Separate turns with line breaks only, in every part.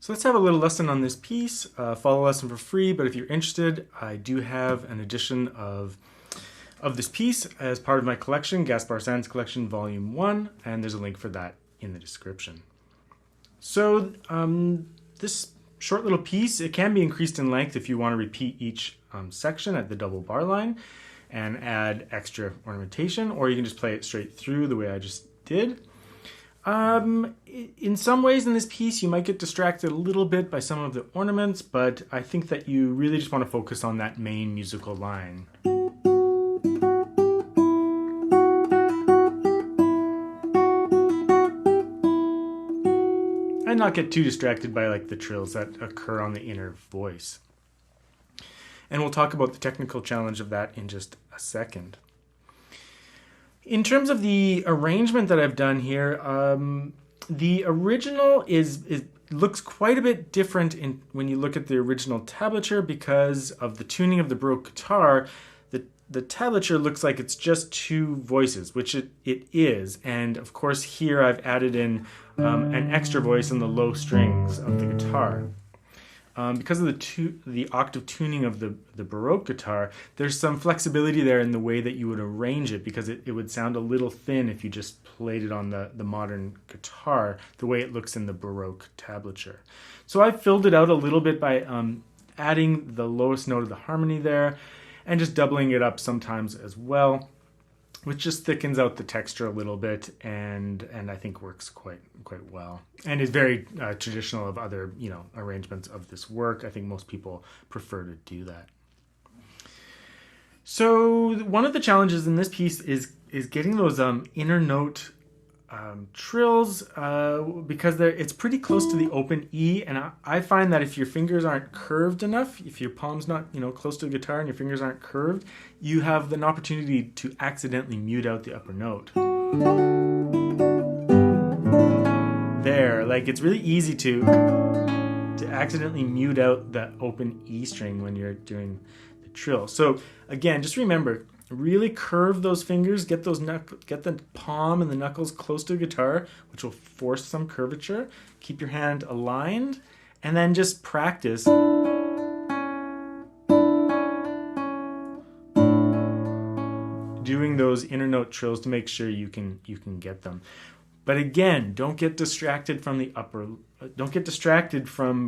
So let's have a little lesson on this piece. Follow the lesson for free, but if you're interested, I do have an edition of this piece as part of my collection, Gaspar Sanz Collection Volume 1, and there's a link for that in the description. So this short little piece, it can be increased in length if you want to repeat each section at the double bar line and add extra ornamentation, or you can just play it straight through the way I just did. In some ways in this piece, you might get distracted a little bit by some of the ornaments, but I think that you really just want to focus on that main musical line. And not get too distracted by like the trills that occur on the inner voice. And we'll talk about the technical challenge of that in just a second. In terms of the arrangement that I've done here, the original looks quite a bit different when you look at the original tablature because of the tuning of the Baroque guitar. The tablature looks like it's just two voices, which it is. And of course here I've added in an extra voice in the low strings of the guitar. Because of the octave tuning of the Baroque guitar, there's some flexibility there in the way that you would arrange it, because it would sound a little thin if you just played it on the modern guitar, the way it looks in the Baroque tablature. So I filled it out a little bit by adding the lowest note of the harmony there, and just doubling it up sometimes as well, which just thickens out the texture a little bit, and I think works quite well, and is very traditional of other arrangements of this work. I think most people prefer to do that. So one of the challenges in this piece is getting those inner note trills, because it's pretty close to the open E, and I find that if your fingers aren't curved enough, if your palm's not close to the guitar and your fingers aren't curved, you have an opportunity to accidentally mute out the upper note. There, like it's really easy to accidentally mute out that open E string when you're doing the trill. So again, just remember, really curve those fingers, get the palm and the knuckles close to the guitar, which will force some curvature. Keep your hand aligned, and then just practice doing those inner note trills to make sure you can get them. But again, don't get distracted from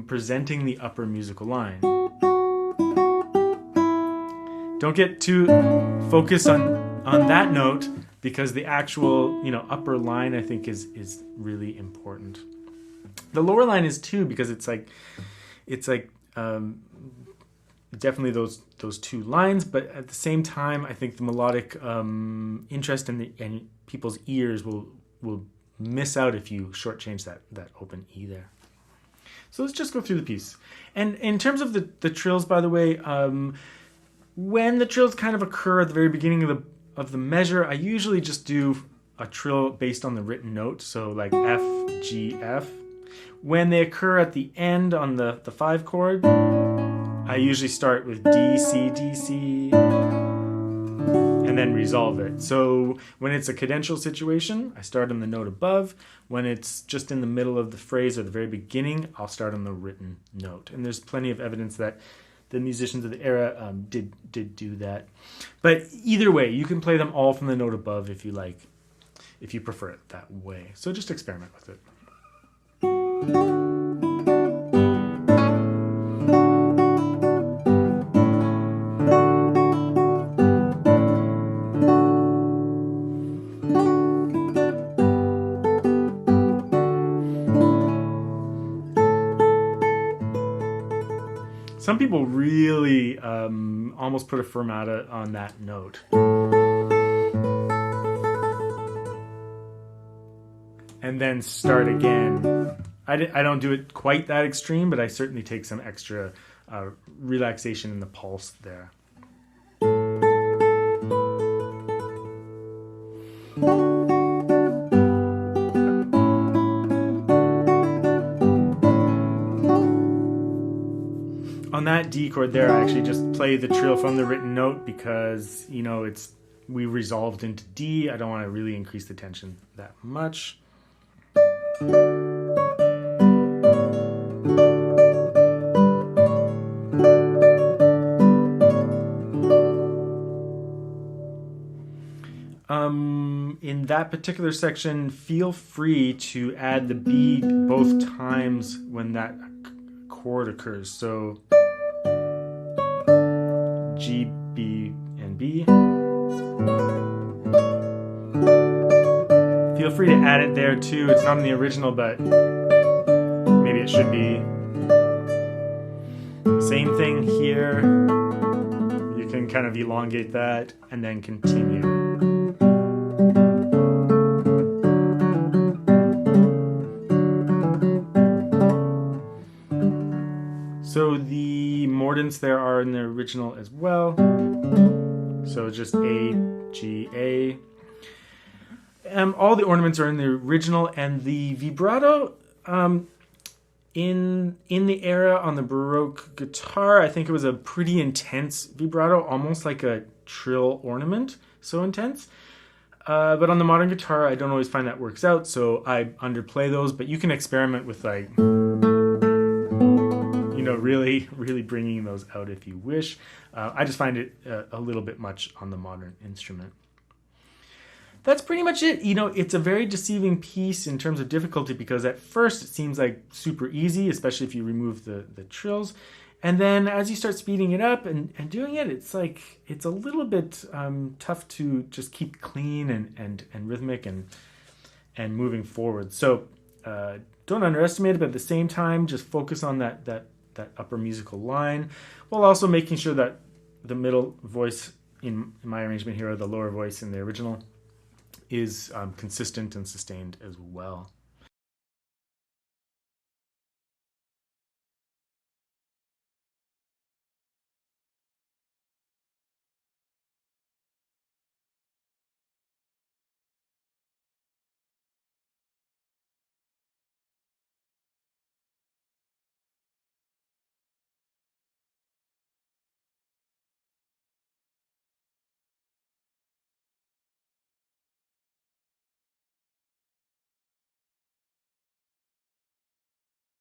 presenting the upper musical line. Don't get too focused on that note, because the actual upper line I think is really important. The lower line is too, because it's like definitely those two lines, but at the same time I think the melodic interest in people's ears will miss out if you shortchange that open E there. So let's just go through the piece. And in terms of the trills, by the way, when the trills kind of occur at the very beginning of the measure, I usually just do a trill based on the written note, so like F, G, F. When they occur at the end on the 5 chord, I usually start with D, C, D, C, and then resolve it. So when it's a cadential situation, I start on the note above. When it's just in the middle of the phrase or the very beginning, I'll start on the written note. And there's plenty of evidence that the musicians of the era did do that. But either way, you can play them all from the note above if you like, if you prefer it that way. So just experiment with it. Some people really almost put a fermata on that note. And then start again. I don't do it quite that extreme, but I certainly take some extra relaxation in the pulse there. On that D chord there, I actually just play the trill from the written note because, we resolved into D. I don't want to really increase the tension that much. in that particular section, feel free to add the B both times when that chord occurs. So G, B, and B. Feel free to add it there too. It's not in the original, but maybe it should be. Same thing here. You can kind of elongate that and then continue. So the mordents there are in the original as well. So just A, G, A. All the ornaments are in the original, and the vibrato in the era on the Baroque guitar, I think it was a pretty intense vibrato, almost like a trill ornament, so intense. But on the modern guitar, I don't always find that works out, so I underplay those. But you can experiment with like, really, really bringing those out if you wish. I just find it a little bit much on the modern instrument. That's pretty much it. It's a very deceiving piece in terms of difficulty, because at first it seems like super easy, especially if you remove the trills. And then as you start speeding it up and doing it, it's a little bit tough to just keep clean and rhythmic and moving forward. So don't underestimate it, but at the same time, just focus on that upper musical line, while also making sure that the middle voice in my arrangement here, or the lower voice in the original, is consistent and sustained as well.